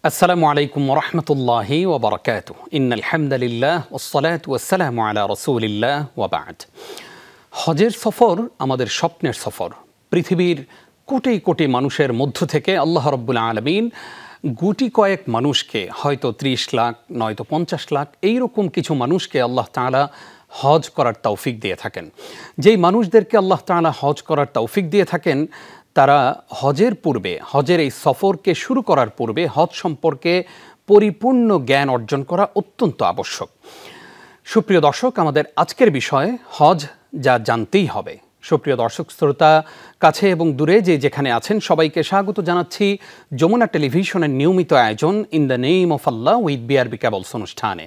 আসসালামু আলাইকুম ওরহমতুল্লাহি ওবরাকাতু ইন্নাল হামদুলিল্লাহ ওয়াসসালাতু ওয়াসসালামু আলা রাসূলিল্লাহ ওয়া বা'দ। হজের সফর আমাদের স্বপ্নের সফর। পৃথিবীর কোটি কোটি মানুষের মধ্য থেকে আল্লাহ রাব্বুল আলামিন গুটি কয়েক মানুষকে, হয়তো 30 লাখ নয়তো 50 লাখ, এইরকম কিছু মানুষকে আল্লাহ তাআলা হজ করার তৌফিক দিয়ে থাকেন। যেই মানুষদেরকে আল্লাহ তাআলা হজ করার তৌফিক দিয়ে থাকেন, তারা হজের পূর্বে, হজের এই সফরকে শুরু করার পূর্বে হজ সম্পর্কে পরিপূর্ণ জ্ঞান অর্জন করা অত্যন্ত আবশ্যক। সুপ্রিয় দর্শক, আমাদের আজকের বিষয় হজ যা জানতেই হবে। সুপ্রিয় দর্শক শ্রোতা, কাছে এবং দূরে যে যেখানে আছেন, সবাইকে স্বাগত জানাচ্ছি যমুনা টেলিভিশনের নিয়মিত আয়োজন in the name of Allah with BRB cables অনুষ্ঠানে।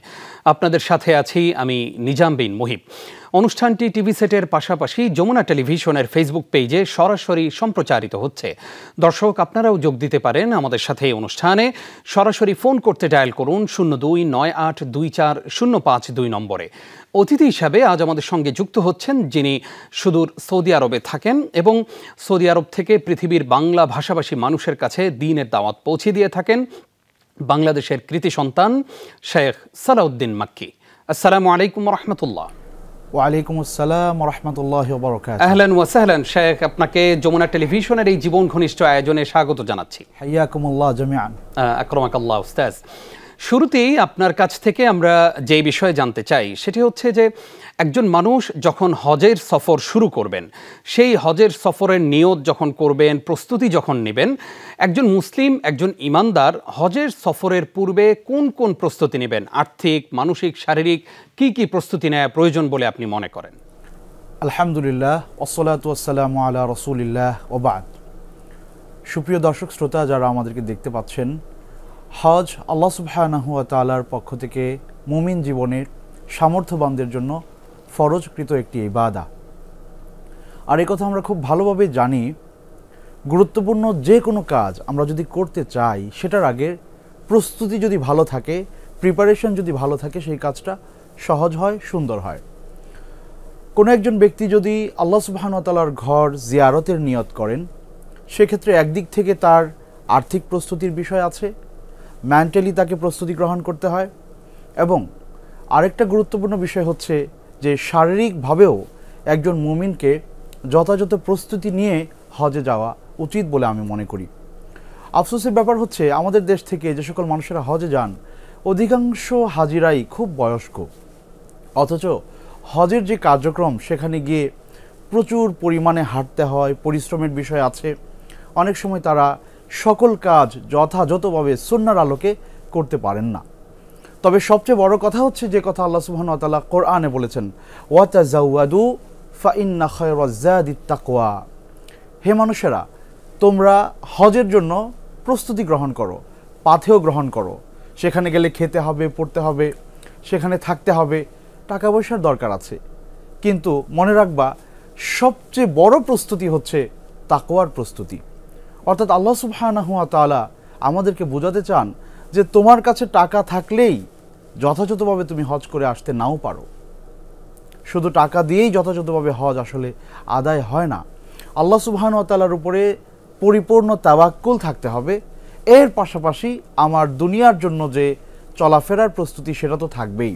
আপনাদের সাথে আছি আমি নিজাম বিন মুহিব। অনুষ্ঠানটি টিভি সেটের পাশাপাশি যমুনা টেলিভিশনের ফেসবুক পেজে সরাসরি সম্প্রচারিত হচ্ছে। দর্শক, আপনারাও যোগ দিতে পারেন আমাদের সাথে এই অনুষ্ঠানে। সরাসরি ফোন করতে ডায়াল করুন 0298240502 নম্বরে। অতিথি হিসাবে আজ আমাদের সঙ্গে যুক্ত হচ্ছেন যিনি সুদূর সৌদি আরবে থাকেন এবং সৌদি আরব থেকে পৃথিবীর বাংলা ভাষাভাষী মানুষের কাছে দ্বীনের দাওয়াত পৌঁছে দিয়ে থাকেন, বাংলাদেশের কৃতি সন্তান শেখ সালাউদ্দিন মাক্কি। আসসালামু আলাইকুম রহমতুল্লাহ। ওয়ালাইকুম আসসালাম রাহমাতুল্লাহি ওয়া বারাকাতুহু। আহলান ওয়া সাহলান শেখ, আপনাকে যমুনা টেলিভিশনের এই জীবন ঘনিষ্ঠ আয়োজনে স্বাগত জানাচ্ছি। হাইয়াকুমুল্লাহ জামিআন। আকরামাকাল্লাহ উস্তাজ। শুরুতেই আপনার কাছ থেকে আমরা যে বিষয়ে জানতে চাই সেটি হচ্ছে যে একজন মানুষ যখন হজের সফর শুরু করবেন, সেই হজের সফরের নিয়ত যখন করবেন, প্রস্তুতি যখন নেবেন, একজন মুসলিম, একজন ইমানদার হজের সফরের পূর্বে কোন কোন প্রস্তুতি নেবেন? আর্থিক, মানসিক, শারীরিক কি কি প্রস্তুতি নেওয়া প্রয়োজন বলে আপনি মনে করেন? আলহামদুলিল্লাহ ওয়াসসালাতু ওয়াসসালামু আলা রাসূলিল্লাহ ওয়া বা'দ। সুপ্রিয় দর্শক শ্রোতা, যারা আমাদেরকে দেখতে পাচ্ছেন, হজ আল্লাহ সুবহানাহু ওয়া তাআলার পক্ষ থেকে মুমিন জীবনের সামর্থ্যবানদের জন্য ফরজকৃত একটি ইবাদা। আর এই কথা আমরা খুব ভালোভাবে জানি। গুরুত্বপূর্ণ যে কোনো কাজ আমরা যদি করতে চাই, সেটার আগে প্রস্তুতি যদি ভালো থাকে, প্রিপারেশন যদি ভালো থাকে, সেই কাজটা সহজ হয়, সুন্দর হয়। কোনো একজন ব্যক্তি যদি আল্লাহ সুবহানাহু ওয়া তাআলার ঘর জিয়ারতের নিয়ত করেন, সেক্ষেত্রে একদিক থেকে তার আর্থিক প্রস্তুতির বিষয় আছে, মেন্টালি তাকে প্রস্তুতি গ্রহণ করতে হয়, এবং আরেকটা গুরুত্বপূর্ণ বিষয় হচ্ছে যে শারীরিকভাবেও একজন মুমিনকে যথাযথ প্রস্তুতি নিয়ে হজে যাওয়া উচিত বলে আমি মনে করি। আফসোসের ব্যাপার হচ্ছে, আমাদের দেশ থেকে যে সকল মানুষেরা হজে যান, অধিকাংশ হাজিরাই খুব বয়স্ক, অথচ হজের যে কার্যক্রম সেখানে গিয়ে প্রচুর পরিমাণে হাঁটতে হয়, পরিশ্রমের বিষয় আছে। অনেক সময় তারা সকল কাজ যথাযথভাবে সুন্নাহর আলোকে করতে পারেন না। তবে সবচেয়ে বড় কথা হচ্ছে যে কথা আল্লাহ সুবহানাহু ওয়া তাআলা কোরআনে বলেছেন, ওয়াতাজাওয়াদু ফাইন্না খায়রাজ যাদিত তাকওয়া। হে মানুষেরা, তোমরা হজের জন্য প্রস্তুতি গ্রহণ করো, পাথেয় গ্রহণ করো। সেখানে গেলে খেতে হবে, পড়তে হবে, সেখানে থাকতে হবে, টাকা পয়সার দরকার আছে, কিন্তু মনে রাখবা সবচেয়ে বড় প্রস্তুতি হচ্ছে তাকওয়ার প্রস্তুতি। অর্থাৎ আল্লাহ সুবহানাহু ওয়া তাআলা আমাদেরকে বোঝাতে চান যে তোমার কাছে টাকা থাকলেই যথাযথভাবে তুমি হজ করে আসতে নাও পারো। শুধু টাকা দিয়েই যথাযথভাবে হজ আসলে আদায় হয় না। আল্লাহ সুবহানাহু ওয়া তাআলার উপরে পরিপূর্ণ তাওয়াক্কুল থাকতে হবে। এর পাশাপাশি আমার দুনিয়ার জন্য যে চলাফেরার প্রস্তুতি, সেটা তো থাকবেই।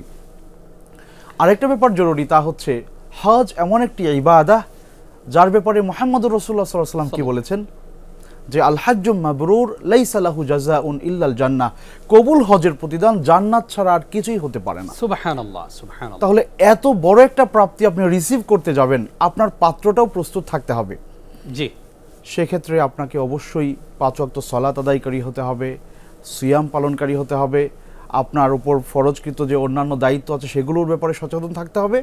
আরেকটা ব্যাপার জরুরি, তা হচ্ছে হজ এমন একটি ইবাদা যার ব্যাপারে মুহাম্মদুর রাসূলুল্লাহ সাল্লাল্লাহু আলাইহি ওয়াসাল্লাম কি বলেছেন, যে আল হাজ্জু মাবরুর লাইসা লাহু জাযাউন ইল্লাল জান্নাহ। কবুল হজের প্রতিদান জান্নাত ছাড়া আর কিছুই হতে পারে না। সুবহানাল্লাহ, সুবহানাল্লাহ। তাহলে এত বড় একটা প্রাপ্তি আপনি রিসিভ করতে যাবেন, আপনার পাত্রটাও প্রস্তুত থাকতে হবে। জি, সেক্ষেত্রে আপনাকে অবশ্যই 5 ওয়াক্ত সালাত আদায়কারী হতে হবে, সিয়াম পালনকারী হতে হবে, আপনার উপর ফরজকৃত যে অন্যান্য দায়িত্ব আছে সেগুলোর ব্যাপারে সচেতন থাকতে হবে,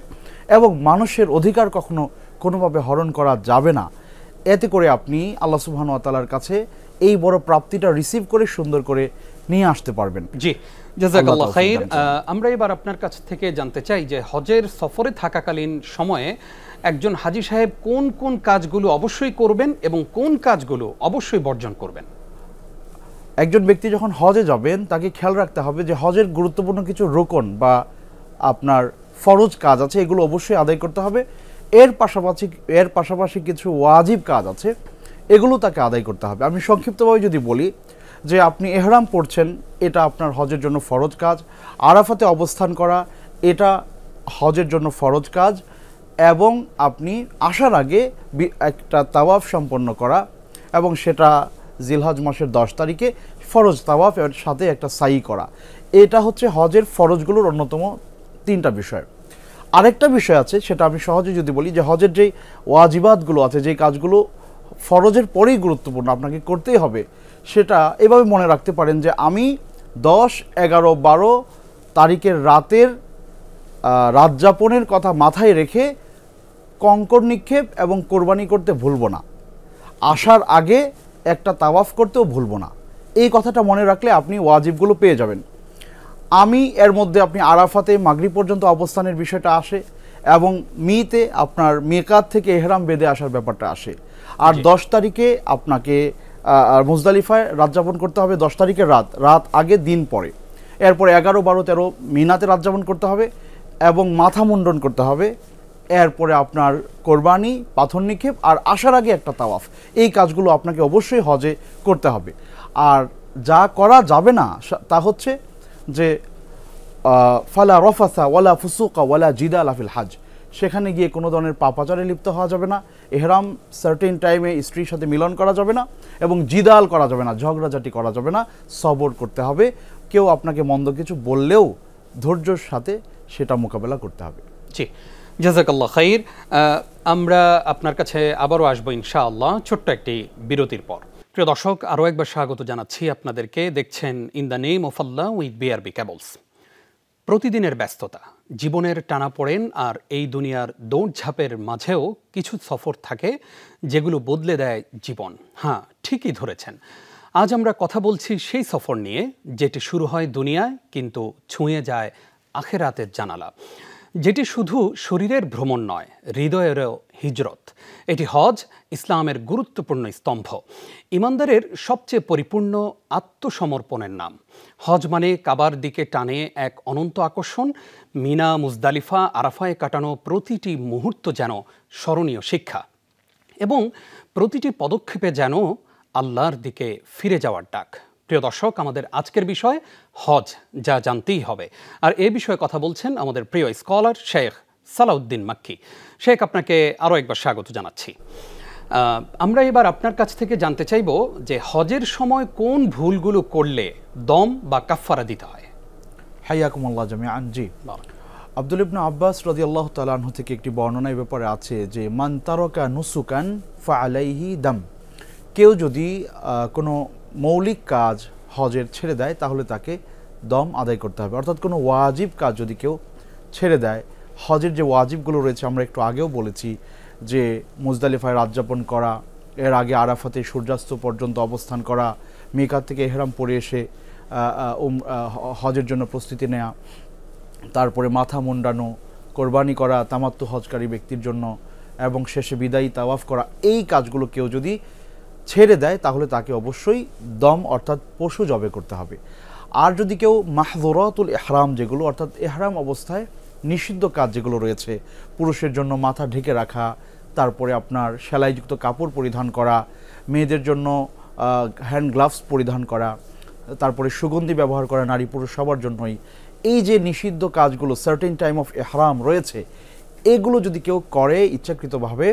এবং মানুষের অধিকার কখনো কোনোভাবে হরণ করা যাবে না। এতে করে আপনি আল্লাহ সুবহানাহু ওয়া তাআলার কাছে এই বড় প্রাপ্তিটা রিসিভ করে সুন্দর করে নিয়ে আসতে পারবেন। জি, জাযাকাল্লাহ খাইর। আমরা এবার আপনার কাছ থেকে জানতে চাই যে হজের সফরে থাকাকালীন সময়ে একজন হাজী সাহেব কোন কোন কাজগুলো অবশ্যই করবেন এবং কোন কাজগুলো অবশ্যই বর্জন করবেন? একজন ব্যক্তি যখন হজে যাবেন, তাকে খেয়াল রাখতে হবে যে হজের গুরুত্বপূর্ণ কিছু রোকন বা আপনার ফরজ কাজ আছে, এগুলো অবশ্যই আদায় করতে হবে। এর পাশাপাশি কিছু ওয়াজিব কাজ আছে, এগুলো তাকে আদায় করতে হবে। আমি সংক্ষিপ্তভাবে যদি বলি, যে আপনি এহরাম পড়ছেন, এটা আপনার হজের জন্য ফরজ কাজ। আরাফাতে অবস্থান করা, এটা হজের জন্য ফরজ কাজ। এবং আপনি আসার আগে একটা তাওয়াফ সম্পন্ন করা, এবং সেটা জিলহজ মাসের 10 তারিখে ফরজ তাওয়াফ এর সাথে একটা সাই করা, এটা হচ্ছে হজের ফরজগুলোর অন্যতম 3টা বিষয়। আরেকটা বিষয় আছে, সেটা আমি সহজে যদি বলি, যে হজের যেই ওয়াজিবাতগুলো আছে, যেই কাজগুলো ফরজের পরেই গুরুত্বপূর্ণ, আপনাকে করতেই হবে, সেটা এভাবে মনে রাখতে পারেন যে আমি 10, 11, 12 তারিখের রাতের রাতযাপনের কথা মাথায় রেখে কঙ্কর নিক্ষেপ এবং কোরবানি করতে ভুলব না, আসার আগে একটা তাওয়াফ করতেও ভুলব না। এই কথাটা মনে রাখলে আপনি ওয়াজিবগুলো পেয়ে যাবেন। আমি এর মধ্যে আপনি আরাফাতে মাগরিব পর্যন্ত অবস্থানের বিষয়টা আসে, এবং মিতে আপনার মেকাত থেকে এহরাম বেঁধে আসার ব্যাপারটা আসে। আর 10 তারিখে আপনাকে মুজদালিফায় রাত যাপন করতে হবে, 10 তারিখের রাত আগে দিন পরে। এরপরে 11, 12, 13 মিনাতে রাত যাপন করতে হবে এবং মাথা মুন্ডন করতে হবে। এরপরে আপনার কোরবানি, পাথর নিক্ষেপ, আর আসার আগে একটা তাওয়াফ। এই কাজগুলো আপনাকে অবশ্যই হজে করতে হবে। আর যা করা যাবে না তা হচ্ছে যে ফালা রফাসা ওয়ালা ফুসুকা ওয়ালা জিদালা ফিল হাজ, সেখানে গিয়ে কোনো ধরনের পাপাচারে লিপ্ত হওয়া যাবে না, এহরাম সার্টেন টাইমে স্ত্রীর সাথে মিলন করা যাবে না, এবং জিদাল করা যাবে না, ঝগড়াঝাটি করা যাবে না, সবর করতে হবে। কেউ আপনাকে মন্দ কিছু বললেও ধৈর্যের সাথে সেটা মোকাবেলা করতে হবে। জি, জাযাকাল্লাহ খাইর। আমরা আপনার কাছে আবারও আসবো ইনশাআল্লাহ ছোট্ট একটি বিরতির পর। প্রিয় দর্শক, আরও একবার স্বাগত জানাচ্ছি আপনাদেরকে। দেখছেন in the name of Allah with BRB cables. প্রতিদিনের ব্যস্ততা, জীবনের টানাপোড়েন আর এই দুনিয়ার দৌড়ঝাঁপের মাঝেও কিছু সফর থাকে যেগুলো বদলে দেয় জীবন। হ্যাঁ, ঠিকই ধরেছেন। আজ আমরা কথা বলছি সেই সফর নিয়ে যেটি শুরু হয় দুনিয়ায় কিন্তু ছুঁয়ে যায় আখিরাতের জানালা, যেটি শুধু শরীরের ভ্রমণ নয়, হৃদয়েরও হিজরত। এটি হজ, ইসলামের গুরুত্বপূর্ণ স্তম্ভ, ইমানদারের সবচেয়ে পরিপূর্ণ আত্মসমর্পণের নাম। হজ মানে কাবার দিকে টানে এক অনন্ত আকর্ষণ। মিনা, মুজদালিফা, আরাফায় কাটানো প্রতিটি মুহূর্ত যেন স্মরণীয় শিক্ষা, এবং প্রতিটি পদক্ষেপে যেন আল্লাহর দিকে ফিরে যাওয়ার ডাক। প্রিয় দর্শক, আমাদের আজকের বিষয় হজ, যা জানতেই হবে। আর এ বিষয়ে কথা বলছেন আমাদের প্রিয় স্কলার শেখ সালাউদ্দিন মাক্কি। শেখ, আপনাকে আরও একবার স্বাগত জানাচ্ছি। আমরা এবার আপনার কাছ থেকে জানতে চাইব যে হজের সময় কোন ভুলগুলো করলে দম বা কাফফারা দিতে হয়। হাইয়াকুমুল্লাহ জামিআন। জি, আব্দুল ইবনে আব্বাস রাদিয়াল্লাহু তাআলা আনহু থেকে একটি বর্ণনা এই ব্যাপারে আছে যে মান তারাকা নুসুকান ফাআলাইহি দাম, কেউ যদি কোনো মৌলিক কাজ হজের ছেড়ে দেয় তাহলে তাকে দম আদায় করতে হবে। অর্থাৎ কোনো ওয়াজিব কাজ যদি কেউ ছেড়ে দেয়, হজের যে ওয়াজিবগুলো রয়েছে আমরা একটু আগেও বলেছি যে মুজদালিফায় রাত যাপন করা, এর আগে আরাফাতে সূর্যাস্ত পর্যন্ত অবস্থান করা, মিকাত থেকে এহরাম পরে এসে হজের জন্য প্রস্তুতি নেওয়া, তারপরে মাথা মুন্ডানো, কোরবানি করা তামাত্তু হজকারী ব্যক্তির জন্য, এবং শেষে বিদায়ী তাওয়াফ করা, এই কাজগুলো কেউ যদি ছেড়ে দেয় তাহলে তাকে অবশ্যই দম অর্থাৎ পশু জবে করতে হবে। আর যদি কেউ মাহযুরাতুল ইহরাম, যেগুলো অর্থাৎ এহরাম অবস্থায় নিষিদ্ধ কাজ যেগুলো রয়েছে, পুরুষের জন্য মাথা ঢেকে রাখা, তারপরে আপনার সেলাইযুক্ত কাপড় পরিধান করা, মেয়েদের জন্য হ্যান্ড গ্লাভস পরিধান করা, তারপরে সুগন্ধি ব্যবহার করা নারী পুরুষ সবার জন্যই, এই যে নিষিদ্ধ কাজগুলো সার্টেন টাইম অফ ইহরাম রয়েছে, এগুলো যদি কেউ করে ইচ্ছাকৃতভাবে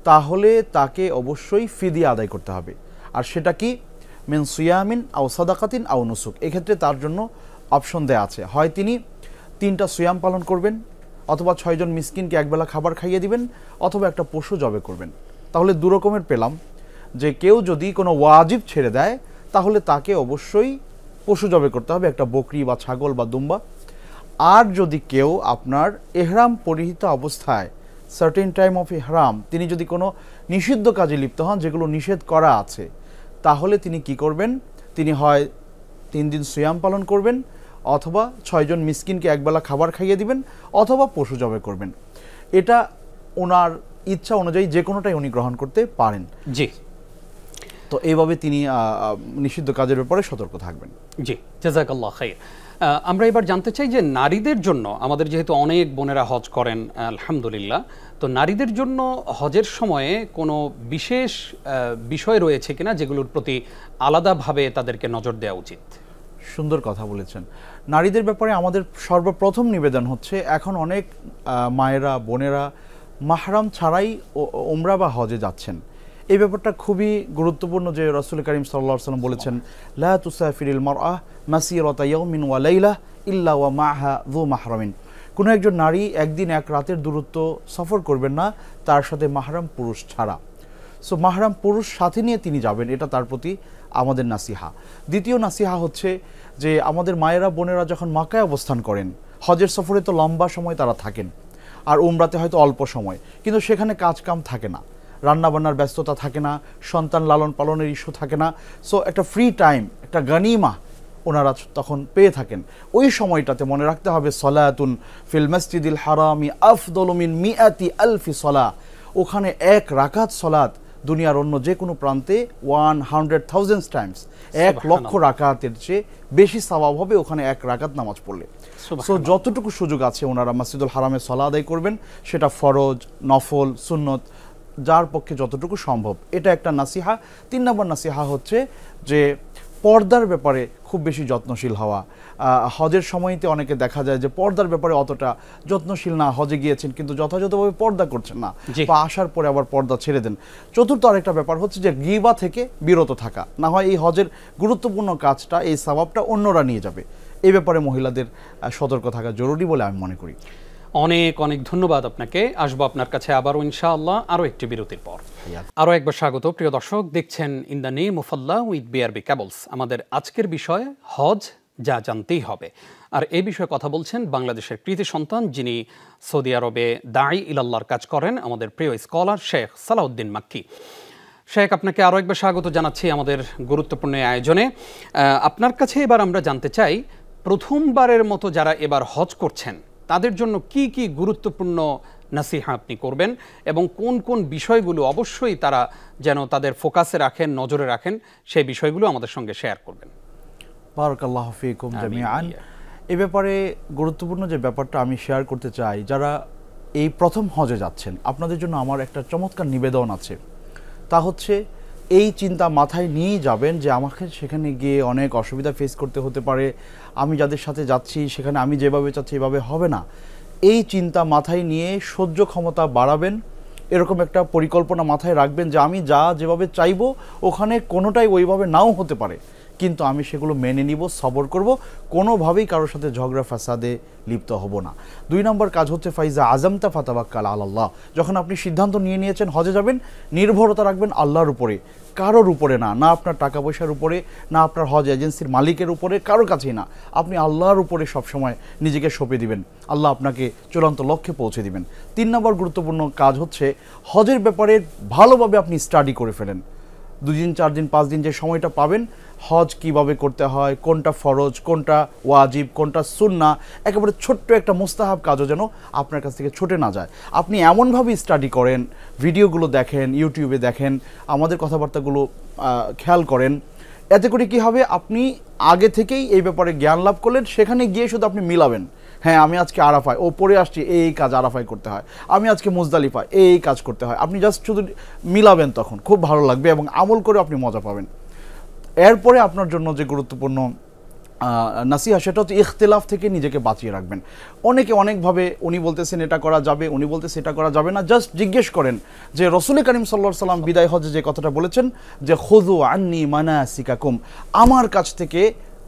তাহলে তাকে অবশ্যই ফিদিয়া আদায় করতে হবে। আর সেটা কি? মিন সিয়ামিন আও সাদাকাতিন আও নুসুক। এক্ষেত্রে তার জন্য অপশন দেওয়া আছে, হয় তিনি 3টা সিয়াম পালন করবেন, অথবা 6 জন মিসকিনকে একবেলা খাবার খাইয়ে দিবেন, অথবা একটা পশু জবে করবেন। তাহলে দু রকমের পেলাম যে কেউ যদি কোনো ওয়াজিব ছেড়ে দেয় তাহলে তাকে অবশ্যই পশু জবে করতে হবে, একটা বকরি বা ছাগল বা দুম্বা। আর যদি কেউ আপনার এহরাম পরিহিত অবস্থায় সার্টেন টাইম অফ ইহরাম তিনি যদি কোনো নিষিদ্ধ কাজে লিপ্ত হন যেগুলো নিষেধ করা আছে, তাহলে তিনি কি করবেন? তিনি হয় 3 দিন সিয়াম পালন করবেন, অথবা 6 জন মিসকিনকে একবেলা খাবার খাইয়ে দিবেন, অথবা পশু জবে করবেন। এটা ওনার ইচ্ছা অনুযায়ী যে কোনোটাই উনি গ্রহণ করতে পারেন। জি, তো এইভাবে তিনি নিষিদ্ধ কাজের ব্যাপারে সতর্ক থাকবেন। জি, জাযাকাল্লাহ খাইর। আমরা এবার জানতে চাই যে নারীদের জন্য, আমাদের যেহেতু অনেক বোনেরা হজ করেন আলহামদুলিল্লাহ, তো নারীদের জন্য হজের সময়ে কোনো বিশেষ বিষয় রয়েছে কিনা যেগুলোর প্রতি আলাদাভাবে তাদেরকে নজর দেওয়া উচিত? সুন্দর কথা বলেছেন। নারীদের ব্যাপারে আমাদের সর্বপ্রথম নিবেদন হচ্ছে, এখন অনেক মায়েরা বোনেরা মাহরাম ছাড়াই উমরা বা হজে যাচ্ছেন। এই ব্যাপারটা খুবই গুরুত্বপূর্ণ যে রাসূল করিম সাল্লাল্লাহু আলাইহি ওয়াসাল্লাম বলেছেন, লা তুসাফিরিল মারআ মাসিরাতা ইয়াউমিন ওয়া লাইলা ইল্লা ওয়া মা'হা যু মাহরামিন। কোনো একজন নারী একদিন এক রাতের দূরত্ব সফর করবেন না তার সাথে মাহরাম পুরুষ ছাড়া। সো মাহরাম পুরুষ সাথে নিয়ে তিনি যাবেন, এটা তার প্রতি আমাদের নাসিহা। দ্বিতীয় নাসিহা হচ্ছে যে আমাদের মায়েরা বোনেরা যখন মক্কায় অবস্থান করেন, হজের সফরে তো লম্বা সময় তারা থাকেন, আর উমরাতে হয়তো অল্প সময়, কিন্তু সেখানে কাজ কাম থাকে না, রান্নাবান্নার ব্যস্ততা থাকে না, সন্তান লালন পালনের ইস্যু থাকে না। সো একটা ফ্রি টাইম, একটা গানিমা ওনারা তখন পেয়ে থাকেন। ওই সময়টাতে মনে রাখতে হবে, সলাতুন ফিল মসজিদিল হারামি আফদলু মিন মিআতি আলফি সলাহ। ওখানে এক রাকাত সলাত দুনিয়ার অন্য যে কোনো প্রান্তে 100,000 টাইমস, 1,00,000 রাকাতের চেয়ে বেশি সওয়াব হবে ওখানে এক রাকাত নামাজ পড়লে। সো যতটুকু সুযোগ আছে ওনারা মসজিদুল হারামে সলা আদায় করবেন, সেটা ফরজ, নফল, সুন্নত, যার পক্ষে যতটুকু সম্ভব। এটা একটা নাসিহা। 3 নম্বর নাসিহা হচ্ছে যে পর্দার ব্যাপারে খুব বেশি যত্নশীল হওয়া। হজের সময়তে অনেকে দেখা যায় যে পর্দার ব্যাপারে অতটা যত্নশীল না, হজে গিয়েছেন কিন্তু যথাযথভাবে পর্দা করছেন না, বা আসার পরে আবার পর্দা ছেড়ে দেন। চতুর্থ আরেকটা ব্যাপার হচ্ছে যে গিবা থেকে বিরত থাকা, না হয় এই হজের গুরুত্বপূর্ণ কাজটা, এই সওয়াবটা অন্যরা নিয়ে যাবে। এই ব্যাপারে মহিলাদের সতর্ক থাকা জরুরি বলে আমি মনে করি। অনেক অনেক ধন্যবাদ আপনাকে। আসবো আপনার কাছে আবারও ইনশাআল্লাহ আরও একটি বিরতির পর। আরও একবার স্বাগত প্রিয় দর্শক, দেখছেন in the name of Allah with BRB cables. আমাদের আজকের বিষয় হজ, যা জানতেই হবে। আর এই বিষয়ে কথা বলছেন বাংলাদেশের কৃতি সন্তান, যিনি সৌদি আরবে দাঈ ইলাল্লাহর কাজ করেন, আমাদের প্রিয় স্কলার শেখ সালাউদ্দিন মাক্কি। শেখ, আপনাকে আরও একবার স্বাগত জানাচ্ছি আমাদের গুরুত্বপূর্ণ আয়োজনে। আপনার কাছে এবার আমরা জানতে চাই, প্রথমবারের মতো যারা এবার হজ করছেন তাদের জন্য কি কি গুরুত্বপূর্ণ নাসিহা আপনি করবেন, এবং কোন কোন বিষয়গুলো অবশ্যই তারা যেন তাদের ফোকাসে রাখেন, নজরে রাখেন, সেই বিষয়গুলো আমাদের সঙ্গে শেয়ার করবেন। বারাকাল্লাহু ফীকুম জামিআন। এই ব্যাপারে গুরুত্বপূর্ণ যে ব্যাপারটা আমি শেয়ার করতে চাই, যারা এই প্রথম হজে যাচ্ছেন আপনাদের জন্য আমার একটা চমৎকার নিবেদন আছে। তা হচ্ছে এই চিন্তা মাথায় নিয়েই যাবেন যে আমাকে সেখানে গিয়ে অনেক অসুবিধা ফেস করতে হতে পারে, আমি যাদের সাথে যাচ্ছি সেখানে আমি যেভাবে চাচ্ছি এভাবে হবে না। এই চিন্তা মাথায় নিয়ে সহ্য ক্ষমতা বাড়াবেন, এরকম একটা পরিকল্পনা মাথায় রাখবেন যে আমি যেভাবে চাইবো ওখানে কোনোটাই ওইভাবে নাও হতে পারে, কিন্তু আমি সেগুলো মেনে নিব, সবর করব, কোনোভাবেই কারোর সাথে ঝগড়া ফাসাদে লিপ্ত হব না। 2 নম্বর কাজ হচ্ছে ফাইজা আজমতা ফাতাওয়াক্কাল আলাল্লাহ। যখন আপনি সিদ্ধান্ত নিয়ে নিয়েছেন হজে যাবেন, নির্ভরতা রাখবেন আল্লাহর উপরে, কারোর উপরে না, না আপনার টাকা পয়সার উপরে, না আপনার হজ এজেন্সির মালিকের উপরে, কারোর কাছেই না। আপনি আল্লাহর উপরে সবসময় নিজেকে সঁপে দিবেন, আল্লাহ আপনাকে চূড়ান্ত লক্ষ্যে পৌঁছে দিবেন। 3 নম্বর গুরুত্বপূর্ণ কাজ হচ্ছে হজের ব্যাপারে ভালোভাবে আপনি স্টাডি করে ফেলেন। 2 দিন 4 দিন 5 দিন যে সময়টা পাবেন, হজ কিভাবে করতে হয়, কোনটা ফরজ, কোনটা ওয়াজিব, কোনটা সুন্নাহ, একেবারে ছোট্ট একটা মুস্তাহাব কাজও যেন আপনার কাছ থেকে ছুটে না যায়। আপনি এমনভাবে স্টাডি করেন, ভিডিওগুলো দেখেন, ইউটিউবে দেখেন, আমাদের কথাবার্তাগুলো খেয়াল করেন। এতে করে কি হবে, আপনি আগে থেকেই এই ব্যাপারে জ্ঞান লাভ করলেন, সেখানে গিয়ে শুধু আপনি মিলাবেন, হ্যাঁ আমি আজকে আরাফায় পড়ে আসছি, এই কাজ আরাফায় করতে হয়, আমি আজকে মুজদালিফায় এই কাজ করতে হয়। আপনি জাস্ট শুধু মিলাবেন, তখন খুব ভালো লাগবে এবং আমল করে আপনি মজা পাবেন। এরপরে আপনার জন্য যে গুরুত্বপূর্ণ নাসিহা, সেটা হচ্ছে ইখতিলাফ থেকে নিজেকে বাঁচিয়ে রাখবেন। অনেকে অনেকভাবে, উনি বলতেছেন এটা করা যাবে, উনি বলতেছে এটা করা যাবে না। জাস্ট জিজ্ঞেস করেন যে রাসূল করিম সাল্লাল্লাহু আলাইহি সাল্লাম বিদায় হজে যে কথাটা বলেছেন যে খুযু আন্নী মানাসিকাকুম, আমার কাছ থেকে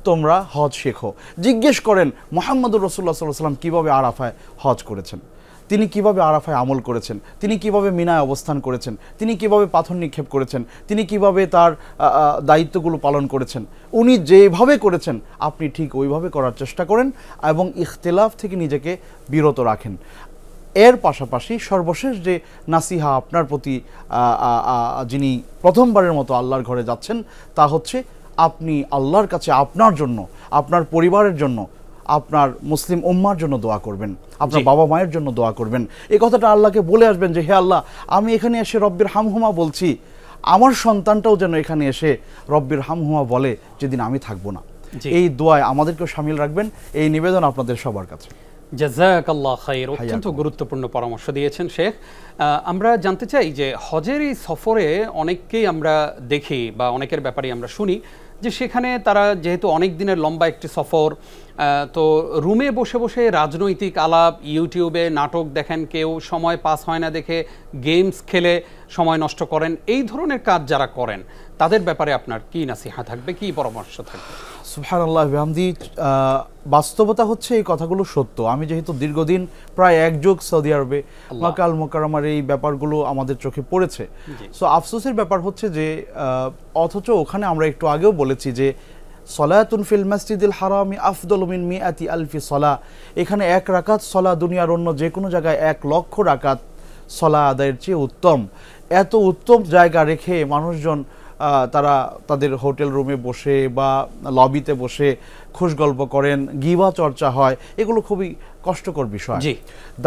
তোমরা হজ শেখো। জিজ্ঞেস করেন মুহাম্মদুর রাসূলুল্লাহ সাল্লাল্লাহু আলাইহি সাল্লাম কীভাবে আরাফায় হজ করেছেন, তিনি কিভাবে আরাফায় আমল করেছেন, তিনি কিভাবে মিনায় অবস্থান করেছেন, তিনি কিভাবে পাথর নিক্ষেপ করেছেন, তিনি কিভাবে তার দায়িত্বগুলো পালন করেছেন। উনি যেভাবে করেছেন আপনি ঠিক ওইভাবে করার চেষ্টা করেন এবং ইখতিলাফ থেকে নিজেকে বিরত রাখেন। এর পাশাপাশি সর্বশেষ যে নাসিহা আপনার প্রতি, যিনি প্রথমবারের মতো আল্লাহর ঘরে যাচ্ছেন, তা হচ্ছে আপনি আল্লাহর কাছে আপনার জন্য, আপনার পরিবারের জন্য, আপনার মুসলিম উম্মার জন্য দোয়া করবেন, আপনার বাবা মায়ের জন্য দোয়া করবেন। এই কথাটা আল্লাহকে বলে আসবেন যে হে আল্লাহ, আমি এখানে এসে রব্বির হামহুমা বলছি, আমার সন্তানটাও যেন এখানে এসে রব্বির হামহুমা বলে যেদিন আমি থাকবো না। এই দোয়ায় আমাদেরকেও শামিল রাখবেন, এই নিবেদন আপনাদের সবার কাছে। জাযাকাল্লাহ খাইর, অত্যন্ত গুরুত্বপূর্ণ পরামর্শ দিয়েছেন শেখ। আমরা জানতে চাই যে হজের এই সফরে অনেককেই আমরা দেখি বা অনেকের ব্যাপারে আমরা শুনি যে সেখানে তারা যেহেতু অনেক দিনের লম্বা একটি সফর, তো রুমে বসে বসে রাজনৈতিক আলাপ, ইউটিউবে নাটক দেখেন, কেউ সময় পাস হয় না দেখে গেমস খেলে সময় নষ্ট করেন। এই ধরনের কাজ যারা করেন তাদের ব্যাপারে আপনার কি নাসিহা থাকবে, কি পরামর্শ থাকবে? সুবহানাল্লাহ বিহামদি, বাস্তবতা হচ্ছে এই কথাগুলো সত্য। আমি যেহেতু দীর্ঘদিন প্রায় এক যুগ সৌদি আরবে, মক্কা আল মুকাররমার এই ব্যাপারগুলো আমাদের চোখে পড়েছে। সো আফসোসের ব্যাপার হচ্ছে যে অথচ ওখানে আমরা একটু আগেও বলেছি যে সলাতুন ফিল মাসজিদিল হারামি আফদলু মিন মিআতি আলফি সলা, এখানে এক রাকাত সলা দুনিয়ার অন্য যে কোনো জায়গায় 1,00,000 রাকাত সলা আদায়ের চেয়ে উত্তম। এত উত্তম জায়গা রেখে মানুষজন তারা তাদের হোটেল রুমে বসে বা লবিতে বসে খুশ গল্প করেন, গিবা চর্চা হয়, এগুলো খুবই কষ্টকর বিষয়।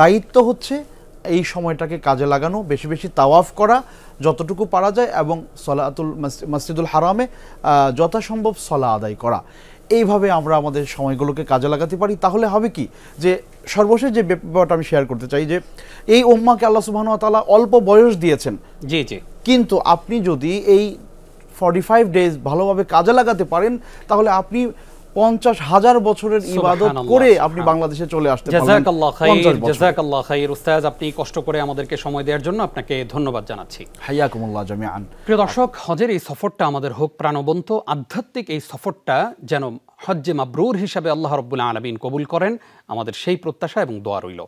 দায়িত্ব হচ্ছে এই সময়টাকে কাজে লাগানো, বেশি বেশি তাওয়াফ করা যতটুকু পারা যায় এবং মসজিদুল হারামে যথাসম্ভব সলা আদায় করা। এইভাবে আমরা আমাদের সময়গুলোকে কাজে লাগাতে পারি। তাহলে হবে কি যে সর্বশেষ যে ব্যাপারটা আমি শেয়ার করতে চাই যে এই উম্মাহকে আল্লাহ সুবহানাহু ওয়া তাআলা অল্প বয়স দিয়েছেন, কিন্তু আপনি যদি এই 45 ডেজ ভালোভাবে কাজে লাগাতে পারেন তাহলে আপনি 50,000 বছরের ইবাদত করে আপনি বাংলাদেশে চলে আসতে পারবেন। জাযাকাল্লাহ খাইর উস্তাদ, আপনি কষ্ট করে আমাদেরকে সময় দেওয়ার জন্য আপনাকে ধন্যবাদ জানাচ্ছি। হাইয়াকুমুল্লাহ জামিআন। প্রিয় দর্শক, হজের এই সফরটা আমাদের হোক প্রাণবন্ত, আধ্যাত্মিক এই সফরটা যেন হজ্জে মাবরুর হিসাবে আল্লাহ রাব্বুল আলামিন কবুল করেন, আমাদের সেই প্রত্যাশা এবং দোয়া রইল।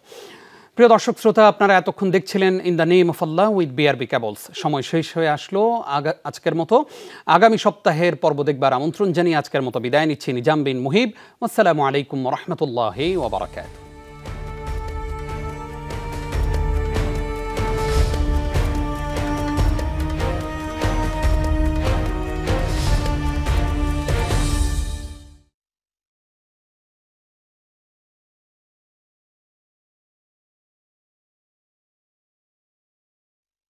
প্রিয় দর্শক শ্রোতা, আপনারা এতক্ষণ দেখছিলেন in the name of Allah with BRB cables. সময় শেষ হয়ে আসলো আজকের মতো। আগামী সপ্তাহের পর্ব দেখবার আমন্ত্রণ জানিয়ে আজকের মতো বিদায় নিচ্ছি। নিজাম বিন মুহিব। আসসালামু আলাইকুম ওয়া রাহমাতুল্লাহি ওয়া বারাকাতুহু।